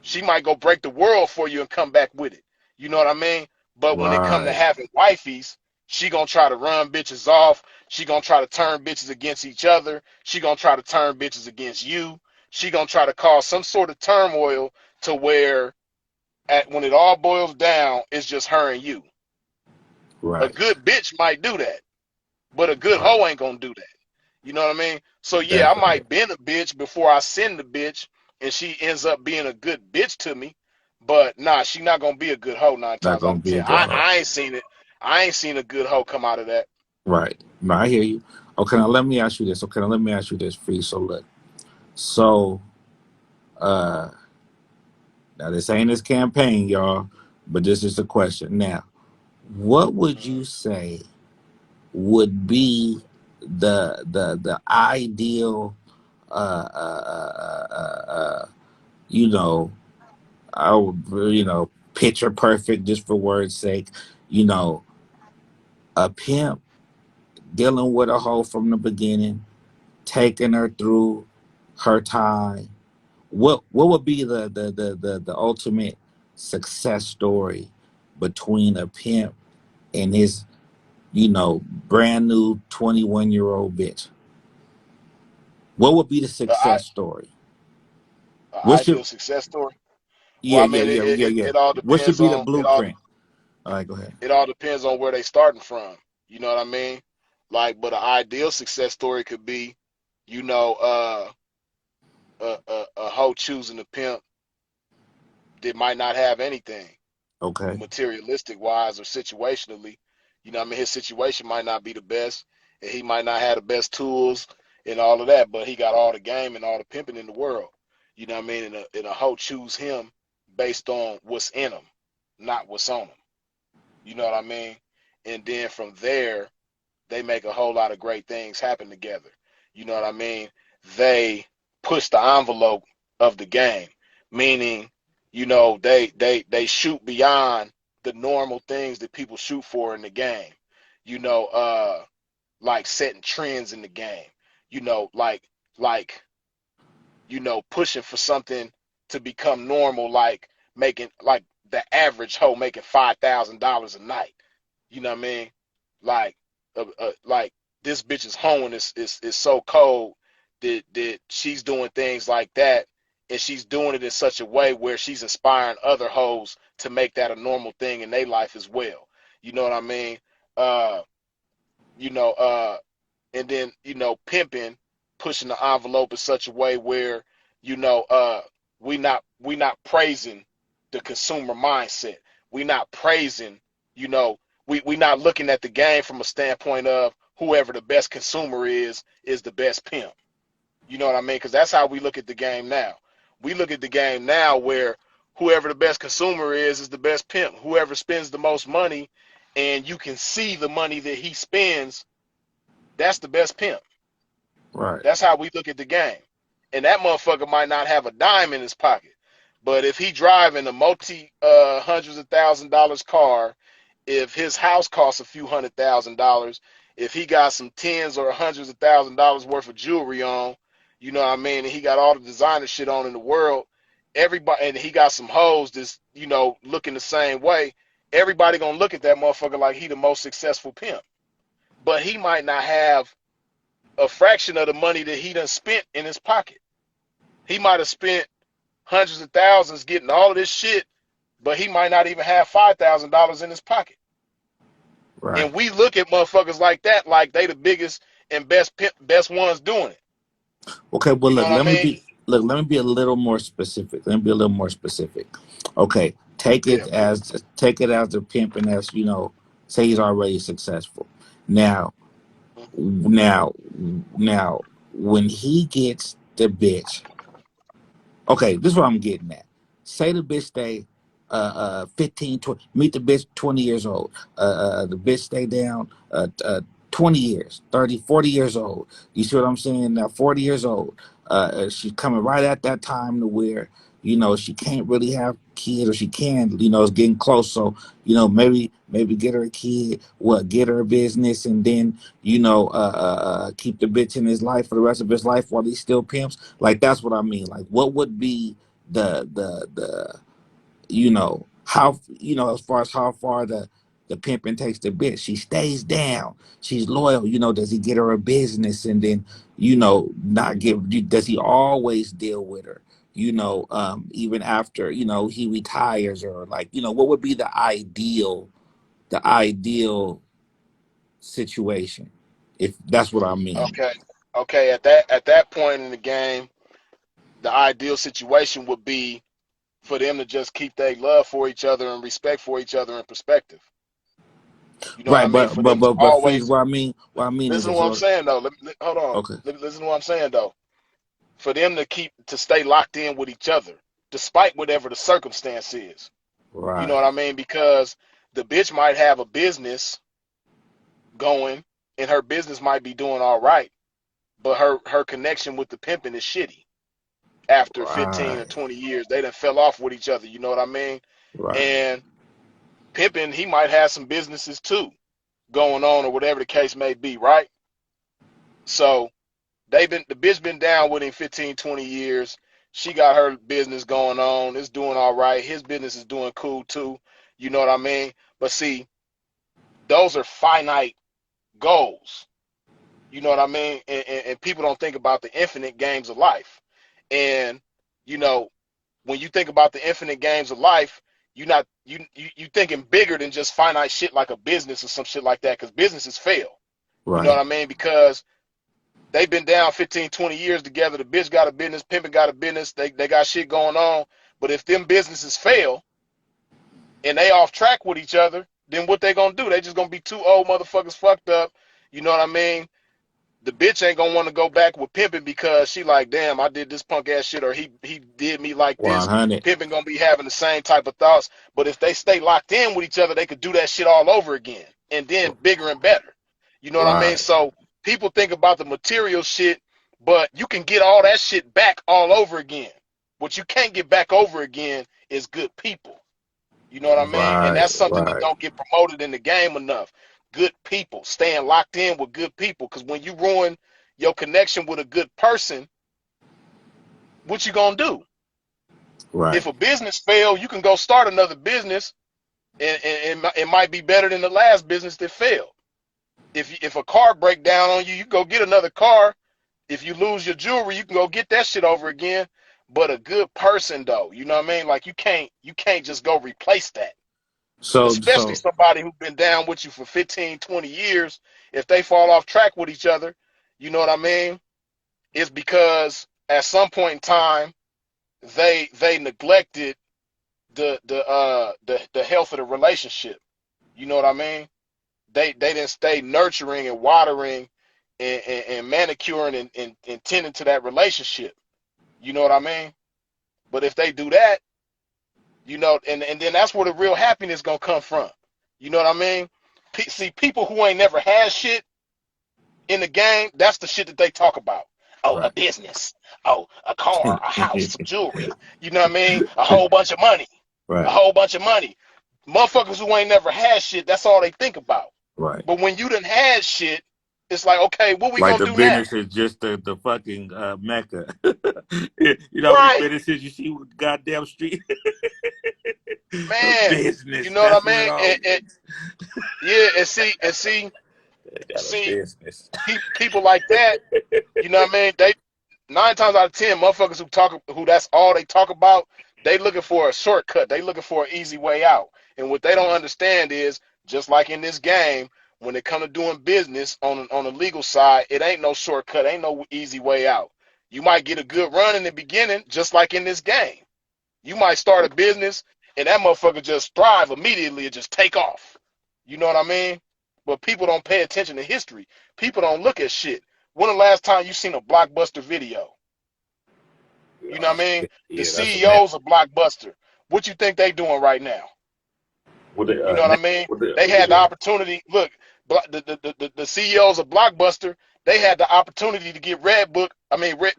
She might go break the world for you and come back with it. You know what I mean? But when it come to right, having wifeys, she gonna try to run bitches off. She gonna try to turn bitches against each other. She gonna try to turn bitches against you. She gonna try to cause some sort of turmoil to where when it all boils down, it's just her and you. A right, good bitch might do that, but a good right. hoe ain't gonna do that. You know what I mean? So yeah, I Definitely. might bend a bitch before I send the bitch, and she ends up being a good bitch to me. But nah, she not gonna be a good hoe nine Not times out gonna of be a ten. good I, hoe. I ain't seen it. I ain't seen a good hoe come out of that. Right. No, I hear you. Okay, now let me ask you this. Okay, now let me ask you this, Free. So look. So uh now this ain't his campaign, y'all, but this is the question. Now, what would Mhm. you say would be the ideal uh uh uh uh, uh you know I would picture perfect just for words sake, you know, a pimp dealing with a hoe from the beginning, taking her through her time. What would be the ultimate success story between a pimp and his brand new 21-year-old bitch? What would be the A, success story? What should ideal success story. Well, yeah I yeah mean, yeah yeah yeah it all what should depends be the on blueprint? All right, go ahead. where they starting from. You know what I mean? Like, but an ideal success story could be, you know, a hoe choosing a pimp that might not have anything, Okay. materialistic wise or situationally. You know what I mean? His situation might not be the best, and he might not have the best tools and all of that, but he got all the game and all the pimping in the world. You know what I mean? And a hoe choose him based on what's in him, not what's on him. You know what I mean? And then from there, they make a whole lot of great things happen together. You know what I mean? They push the envelope of the game, meaning, they shoot beyond the normal things that people shoot for in the game. You know, like setting trends in the game. You know, like pushing for something to become normal, like making like the average hoe making $5,000 a night. You know what I mean? Like, like this bitch's home is so cold that she's doing things like that, and she's doing it in such a way where she's inspiring other hoes to make that a normal thing in their life as well. You know what I mean? Uh, you know, and then pimping, pushing the envelope in such a way where you know we not praising the consumer mindset. We not praising, you know we not looking at the game from a standpoint of whoever the best consumer is the best pimp. You know what I mean? Because that's how we look at the game now. We look at the game now where whoever the best consumer is the best pimp. Whoever spends the most money and you can see the money that he spends, that's the best pimp. Right. That's how we look at the game. And that motherfucker might not have a dime in his pocket. But if he driving a multi hundreds of $1,000s car, if his house costs a few $100,000, if he got some tens or hundreds of $1,000s worth of jewelry on, you know what I mean, and he got all the designer shit on in the world, everybody, and he got some hoes that's looking the same way, everybody gonna look at that motherfucker like he the most successful pimp. But he might not have a fraction of the money that he done spent in his pocket. He might have spent hundreds of thousands getting all of this shit, but he might not even have $5,000 in his pocket. Right. And we look at motherfuckers like that like they the biggest and best ones doing it. Okay, well, You know look, what I mean? let me be a little more specific. Let me be a little more specific. Okay, Yeah. take it as a pimp, and as say he's already successful. Now, now, now, when he gets the bitch, okay, this is what I'm getting at. Say the bitch stay 15, 20, meet the bitch 20 years old. The bitch stay down 20 years, 30, 40 years old. You see what I'm saying? Now, 40 years old. She's coming right at that time to where, she can't really have kids, or she can, it's getting close. So, maybe get her a kid, get her a business, and then, keep the bitch in his life for the rest of his life while he still pimps. Like, that's what I mean. Like, what would be the how, as far as how far the pimping takes the bitch? She stays down, she's loyal. Does he get her a business, and then not give? Does he always deal with her? Even after he retires, or like what would be the ideal situation, if that's what I mean? Okay. Okay. At that point in the game, the ideal situation would be for them to just keep their love for each other and respect for each other in perspective. You know what I Right, mean? but For but them to but but freeze. always What I mean is listen to this. what I'm saying though. Hold on. Okay. Listen to what I'm saying though. For them to stay locked in with each other, despite whatever the circumstance is. You know what Right. I mean? Because the bitch might have a business going, and her business might be doing all right, but her connection with the pimping is shitty. After 15 or Right. 20 years, they done fell off with each other. You know what I mean? Right. And pimping, he might have some businesses too going on, or whatever the case may be, right? So the bitch been down with him 15, 20 years. She got her business going on. It's doing all right. His business is doing cool too. You know what I mean? But see, those are finite goals. You know what I mean? And people don't think about the infinite games of life. And you know, when you think about the infinite games of life, you're not you thinking bigger than just finite shit like a business or some shit like that, because businesses fail. You know what Right. I mean? Because they've been down 15, 20 years together. The bitch got a business, pimping got a business, they got shit going on. But if them businesses fail and they off track with each other, then what they gonna do? They just gonna be two old motherfuckers fucked up. You know what I mean? The bitch ain't gonna want to go back with pimping because she like, damn, I did this punk ass shit, or he did me like this. 100. Pimping gonna be having the same type of thoughts. But if they stay locked in with each other, they could do that shit all over again, and then bigger and better. You know what I mean? Right. So people think about the material shit, but you can get all that shit back all over again. What you can't get back over again is good people. You know what I mean? And Right. that's something that Right. don't get promoted in the game enough. Good people, staying locked in with good people. Because when you ruin your connection with a good person, what you gonna do? If Right. a business fail, you can go start another business, and it might be better than the last business that failed. If a car break down on you, you go get another car. If you lose your jewelry, you can go get that shit over again. But a good person, though, you know what I mean? Like you can't just go replace that. So Especially so somebody who's been down with you for 15, 20 years. If they fall off track with each other, you know what I mean? It's because at some point in time they neglected the health of the relationship. You know what I mean? They didn't stay nurturing and watering and manicuring and tending to that relationship. You know what I mean? But if they do that, and then that's where the real happiness gonna come from. You know what I mean? See, people who ain't never had shit in the game, that's the shit that they talk about. Oh, a right. business. Oh, a car, a house, some jewelry. You know what I mean? A whole bunch of money. A Right. whole bunch of money. Motherfuckers who ain't never had shit, that's all they think about. Right. But when you done had shit, it's like, okay, what we Like gonna the do now? business is just the fucking mecca. How many Right, businesses you see with the goddamn street? A man. You business. know what That's I what it mean? all And is. yeah, and They got a see, business. people like that. You know what I mean? They 9 times out of 10, motherfuckers who that's all they talk about, they looking for a shortcut. They looking for an easy way out. And what they don't understand is Just like in this game, when it come to doing business on the legal side, it ain't no shortcut, ain't no easy way out. You might get a good run in the beginning, just like in this game. You might start a business and that motherfucker just thrive immediately and just take off. You know what I mean? But people don't pay attention to history. People don't look at shit. When the last time you seen a Blockbuster video? You know what I mean? The Yeah, that's a man. CEOs of Blockbuster. What you think they doing right now? With the You know what I mean? They had the yeah, opportunity. Look, the CEOs of Blockbuster, they had the opportunity to get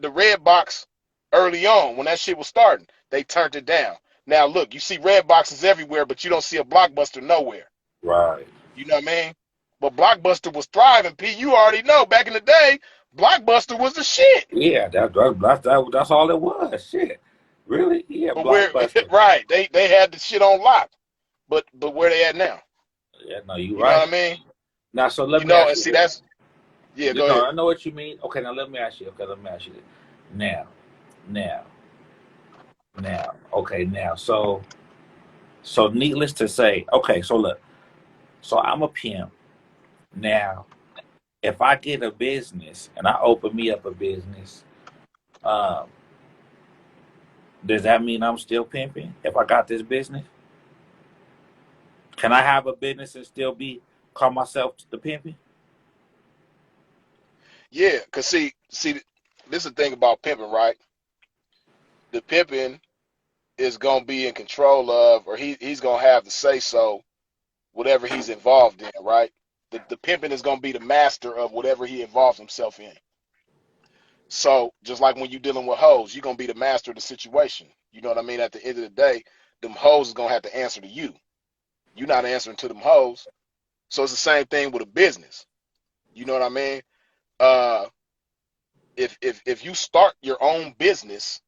the Red Box early on when that shit was starting. They turned it down. Now look, you see Red Boxes everywhere, but you don't see a Blockbuster nowhere. right. You know what I mean? But Blockbuster was thriving. P, you already know. Back in the day, Blockbuster was the shit. Yeah, that's all it was. Shit, really? Yeah, But where, Blockbuster. right? They had the shit on lock. But where they at now? Yeah, no, you You know right. what I mean? Now, so let You me know, ask and you see this. that's yeah. Go No, ahead. I know what you mean. Okay, now let me ask you. Okay, let me ask you this. Now, now, now. Okay, now. So needless to say. Okay, so look. So I'm a pimp now. If I get a business and I open me up a business, um, does that mean I'm still pimping? If I got this business, can I have a business and still be call myself the pimping? Yeah, cause see, this is the thing about pimping, right? The pimping is gonna be in control of, or he's gonna have the say so, whatever he's involved in, right? The pimping is gonna be the master of whatever he involves himself in. So just like when you're dealing with hoes, you're gonna be the master of the situation. You know what I mean? At the end of the day, them hoes is gonna have to answer to you. You're not answering to them hoes. So it's the same thing with a business. You know what I mean? Uh, if you start your own business,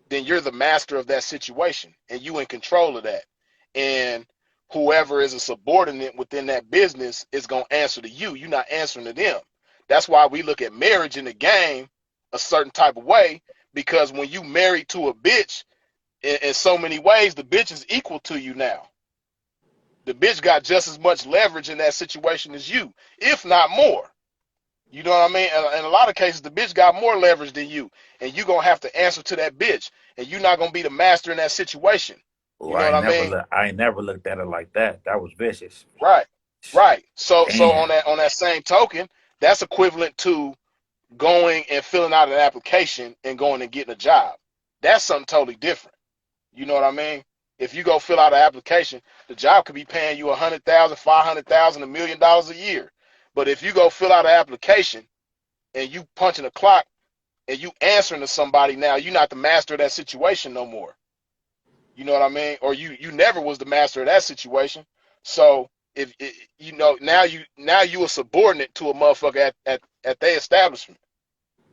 then you're the master of that situation and you in control of that. And whoever is a subordinate within that business is going to answer to you. You're not answering to them. That's why we look at marriage in the game a certain type of way, because when you married to a bitch, in so many ways, the bitch is equal to you now. The bitch got just as much leverage in that situation as you, if not more. You know what I mean? And in a lot of cases, the bitch got more leverage than you, and you gonna have to answer to that bitch, and you're not gonna be the master in that situation. Oh, You know what I mean? I ain't never looked at it like that. That was vicious. Right, right. So Damn. on that same token, that's equivalent to going and filling out an application and going and getting a job. That's something totally different. You know what I mean? If you go fill out an application, the job could be paying you 100,000, 500,000, $1 million a year. But if you go fill out an application and you punching a clock and you answering to somebody now, you're not the master of that situation no more. You know what I mean? Or you never was the master of that situation. So if you know now you a subordinate to a motherfucker at their establishment.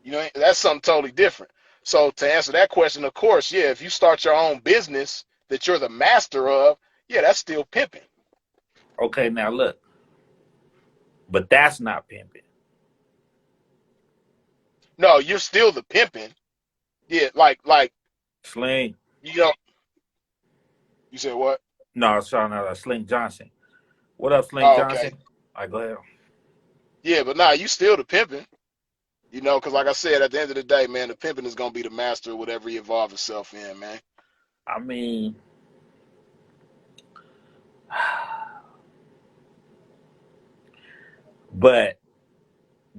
You know that's something totally different. So to answer that question, of course, yeah, if you start your own business that you're the master of, yeah, that's still pimping. Okay, now look, but that's not pimping. No, you're still the pimping. Yeah, like Sling. you know, you said what? No, sorry, no, Slink Johnson. What up, Slink Oh, okay. Johnson? All right, go ahead. Yeah, but nah, you still the pimping. You know, because like I said, at the end of the day, man, the pimping is gonna be the master of whatever he involves himself in, man. I mean, but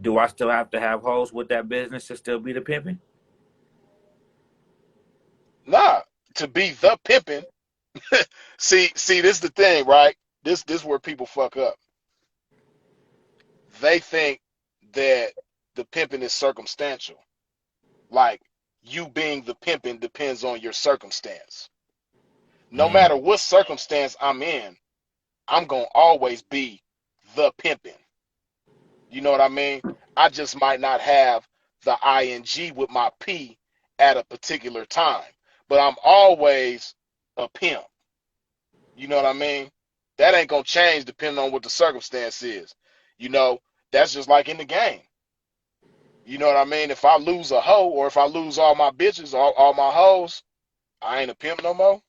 do I still have to have hoes with that business to still be the pimping? Nah, to be the pimping. See, this is the thing, right? This is where people fuck up. They think that the pimping is circumstantial. Like you being the pimping depends on your circumstance. No Mm. matter what circumstance I'm in, I'm gonna always be the pimping. You know what I mean? I just might not have the ing with my p at a particular time, but I'm always a pimp. You know what I mean? That ain't gonna change depending on what the circumstance is. You know, that's just like in the game. You know what I mean? If I lose a hoe or if I lose all my bitches, all my hoes, I ain't a pimp no more.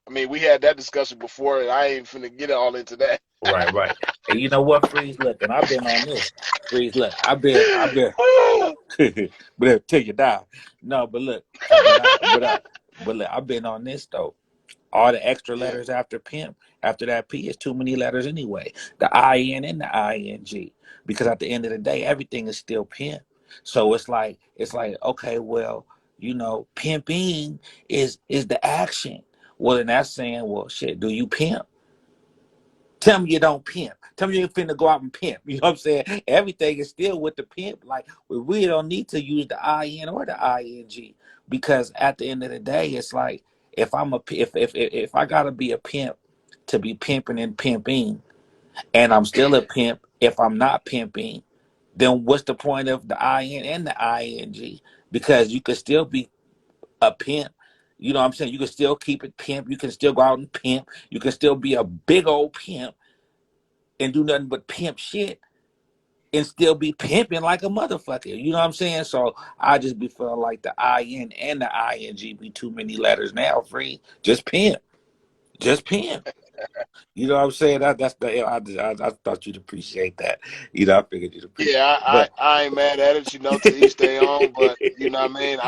I mean, we had that discussion before, and I ain't finna get all into that. Right, right. And you know what, Freeze? Look, and I've been on this. Freeze, look, I've been, but I'll tell you now. No, but look, but look, I've been on this though. All the extra Yeah. letters after pimp, after that P is too many letters anyway. The IN and the ING. Because at the end of the day, everything is still pimp. So it's like, okay, well, pimping is the action. Well, then that's saying, well, shit, do you pimp? Tell me you don't pimp. Tell me you ain't finna go out and pimp. You know what I'm saying? Everything is still with the pimp. Like we really don't need to use the IN or the ING because at the end of the day, it's like if I gotta be a pimp to be pimping and pimping, and I'm still a pimp if I'm not pimping, then what's the point of the IN and the ING? Because you could still be a pimp. You know what I'm saying? You can still keep it pimp. You can still go out and pimp. You can still be a big old pimp and do nothing but pimp shit and still be pimping like a motherfucker. You know what I'm saying? So I just be feeling like the IN and the ING be too many letters now, free. Just pimp. Just pimp. You know what I'm saying? That's the I thought you'd appreciate that. I figured you'd appreciate Yeah, but I ain't mad at it, to each their own, but you know what I mean?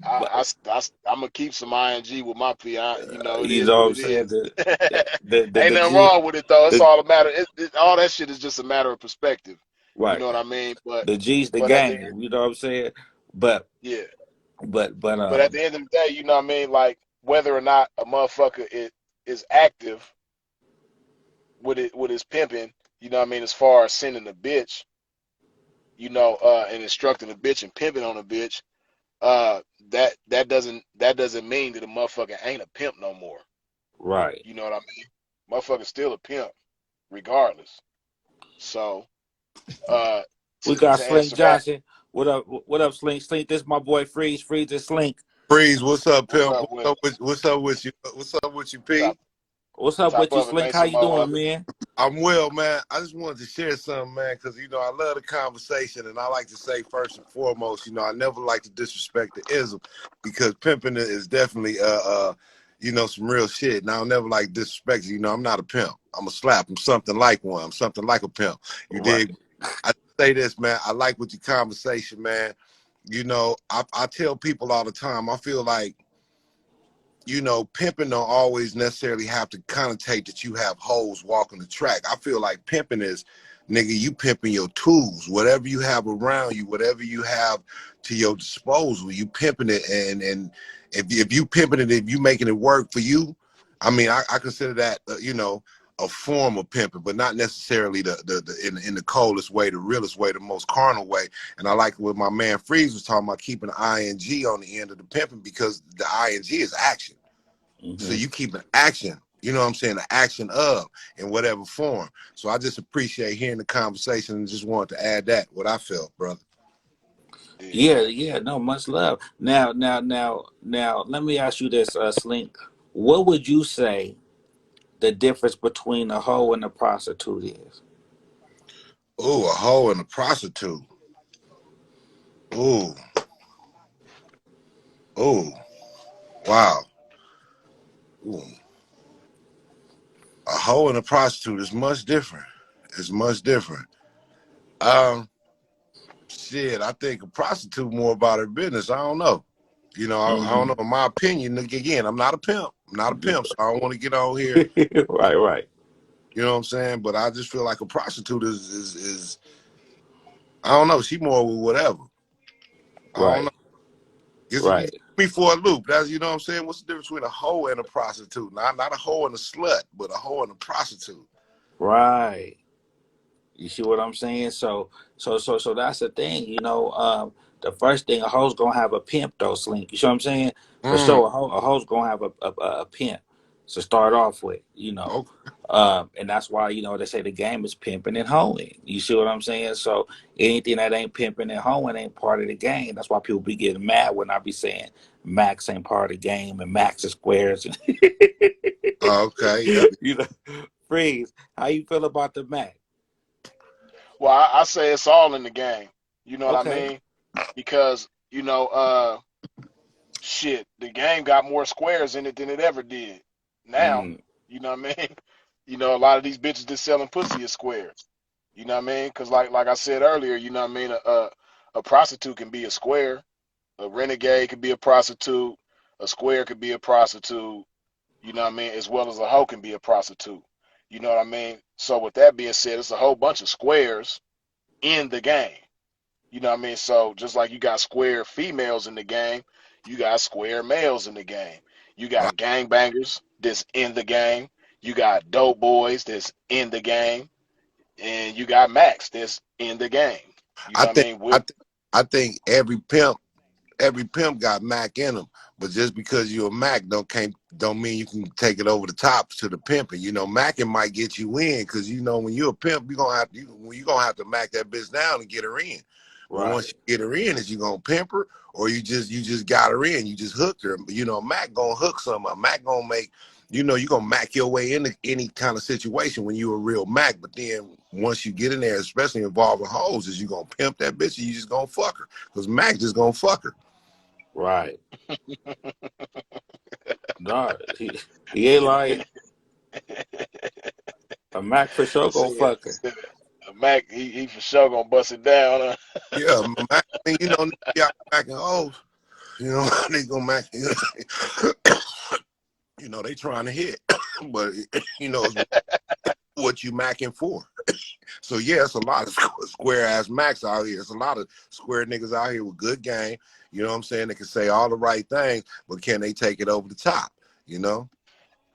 but I'm gonna keep some ing with my P. It you is know what what I'm it saying? is. The Ain't nothing G wrong with it though. It's the all a matter. All that shit is just a matter of perspective. You right. know what I mean? The G's the But at the game. You know what I'm saying? But yeah, but but but at um the end of the day, you know what I mean? Like whether or not a motherfucker is active with his pimping, you know what I mean, as far as sending a bitch, and instructing a bitch and pimping on a bitch, that doesn't mean that a motherfucker ain't a pimp no more. right. You know what I mean? Motherfucker's still a pimp regardless. So, uh, We to got to Slink answer that, Johnson. What up, Slink? Slink, this my boy Freeze. Freeze is Slink. Freeze, what's up, what's pimp? up with it? What's up with you? What's up with you, P? Top What's up top with you, of it, Slink? man. How Some you more doing, other. man? I'm well, man. I just wanted to share something, man, because I love the conversation, and I like to say first and foremost, I never like to disrespect the ism, because pimping is definitely some real shit. And I'll never like disrespect it. I'm not a pimp. I'm a slap. I'm something like one. I'm something like a pimp. You Right. dig? I say this, man. I like with your conversation, man. I tell people all the time. I feel like pimping don't always necessarily have to connotate that you have hoes walking the track. I feel like pimping is, nigga, you pimping your tools, whatever you have around you, whatever you have to your disposal, you pimping it. And if you pimping it, if you making it work for you, I mean, I consider that, a form of pimping, but not necessarily the in the coldest way, the realest way, the most carnal way. And I like what my man Freeze was talking about, keeping the ing on the end of the pimping, because the ing is action. So Hmm. you keep an action, you know what I'm saying, the action of, in whatever form. So I just appreciate hearing the conversation and just wanted to add that, what I felt, brother. Yeah. Yeah, yeah. No, much love. Now. Let me ask you this, Slink. What would you say the difference between a hoe and a prostitute is? Ooh, a hoe and a prostitute. Ooh, ooh, wow. Ooh. A hoe and a prostitute is much different. It's much different. Um, Shit, I think a prostitute more about her business. I don't know. I don't Hmm. know. In my opinion, again, I'm not a pimp. I'm not a pimp, so I don't want to get on here. Right, right, You know what I'm saying? But I just feel like a prostitute is I don't know. She more with whatever. I don't know. right, It's you right, me for a loop. That's, you know what I'm saying. What's the difference between a hoe and a prostitute? Not a hoe and a slut, but a hoe and a prostitute. right. You see what I'm saying? So that's the thing, the first thing, a hoe's gonna have a pimp though, Slink. You see what I'm saying? For Mm, sure, a hoe's gonna have a pimp to start off with, okay. and that's why they say the game is pimping and hoeing. You see what I'm saying? So anything that ain't pimping and hoeing ain't part of the game. That's why people be getting mad when I be saying Max ain't part of the game and Max is squares. Okay. Yeah. you know, Freeze. How you feel about the Mac? Well, I say it's all in the game. You know what I Okay. mean? Because shit, the game got more squares in it than it ever did. Now, Mm. you know what I mean? You know, a lot of these bitches that selling pussy is squares. You know what I mean? Because like I said earlier, you know what I mean. A prostitute can be a square. A renegade could be a prostitute. A square could be a prostitute. You know what I mean? As well as a hoe can be a prostitute. You know what I mean? So with that being said, it's a whole bunch of squares in the game. You know what I mean? So just like you got square females in the game, you got square males in the game. You I, got gangbangers that's in the game. You got dope boys that's in the game, and you got Max that's in the game. You I know what I think mean? I think I think every pimp got Mac in them, but just because you're a Mac don't mean you can take it over the top to the pimping. You know, Macking might get you in because you know when you're a pimp, you're gonna have to Mac that bitch down and get her in. But once Right. you get her in, is you gonna pimp her or you just got her in, you just hooked her. But you know, Mac gonna hook something. Mac gonna make you're gonna Mac your way into any kind of situation when you're a real Mac. But then once you get in there, especially involving hoes, is you gonna pimp that bitch or you just gonna fuck her? Because Mac just gonna fuck her. Right. No, he ain't lying. A Mac for sure gonna See, fuck her. see, Mac, he for sure gonna bust it down. Yeah, Mac, I mean, you know, y'all macking hoes. You know, they gonna mac. You know, they trying to hit, but you know, it's what you macking for. So yeah, it's a lot of square ass Macs out here. It's a lot of square niggas out here with good game. You know what I'm saying? They can say all the right things, but can they take it over the top? You know?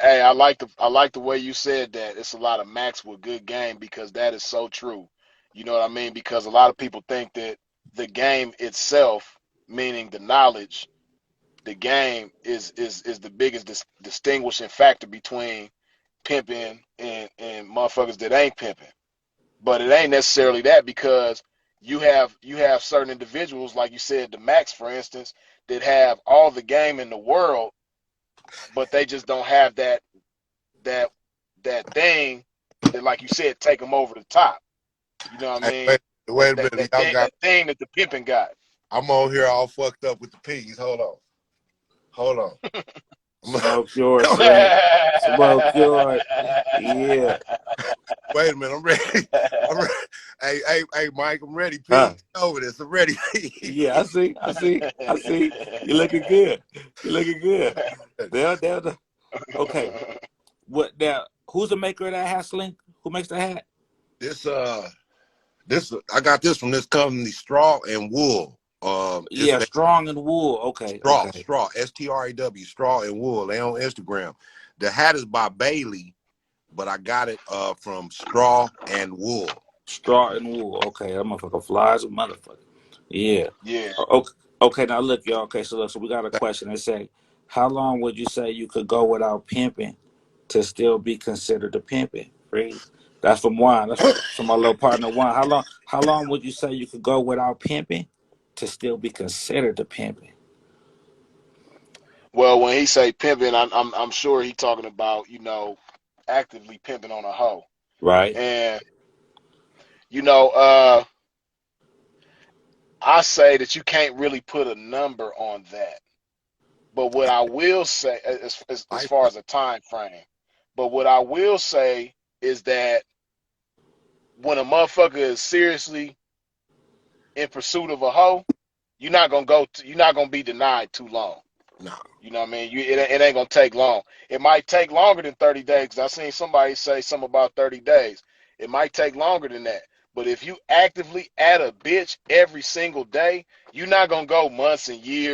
Hey, I like the way you said that. It's a lot of Max with good game because that is so true. You know what I mean? Because a lot of people think that the game itself, meaning the knowledge, the game is the biggest distinguishing factor between pimping and motherfuckers that ain't pimping. But it ain't necessarily that because you have certain individuals, like you said, the Max, for instance, that have all the game in the world, but they just don't have that that thing that, like you said, take them over the top. You know what I Hey, mean? wait a minute, y'all got. That thing that the pimping got. I'm on here all fucked up with the peas. Hold on. Smoke yours, Slink. Smoke yours. Yeah. Wait a minute, I'm ready. I'm ready. Hey, Mike, I'm ready. Huh. Pete, over this. I'm ready. Yeah, I see. I see. I see. You looking good. You looking good. There. Okay. What now? Who's the maker of that hat, Slink? Who makes the hat? this I got this from this company, Straw and Wool. It's Yeah, Strong and Wool. Okay. Okay. Straw, STRAW, Straw and Wool. They on Instagram. The hat is by Bailey, but I got it from Straw and Wool. Straw and Wool. Okay. That motherfucker flies a motherfucker. Yeah. Yeah. Okay. Okay. Now look, y'all. Okay. So look. So we got a question. They say, how long would you say you could go without pimping to still be considered a pimping? Freeze. That's from Juan. That's from my little partner Juan. How long would you say you could go without pimping to still be considered a pimping? Well, when he say pimping, I'm sure he talking about actively pimping on a hoe. Right. And you know, I say that you can't really put a number on that. But what I will say, as far Lifetime. as a time frame, but what I will say is that when a motherfucker is seriously in pursuit of a hoe, you're not gonna be denied too long. No. You know what I mean? It ain't gonna take long. It might take longer than 30 days. Cause I seen somebody say something about 30 days. It might take longer than that. But if you actively at a bitch every single day, you're not gonna go months and years.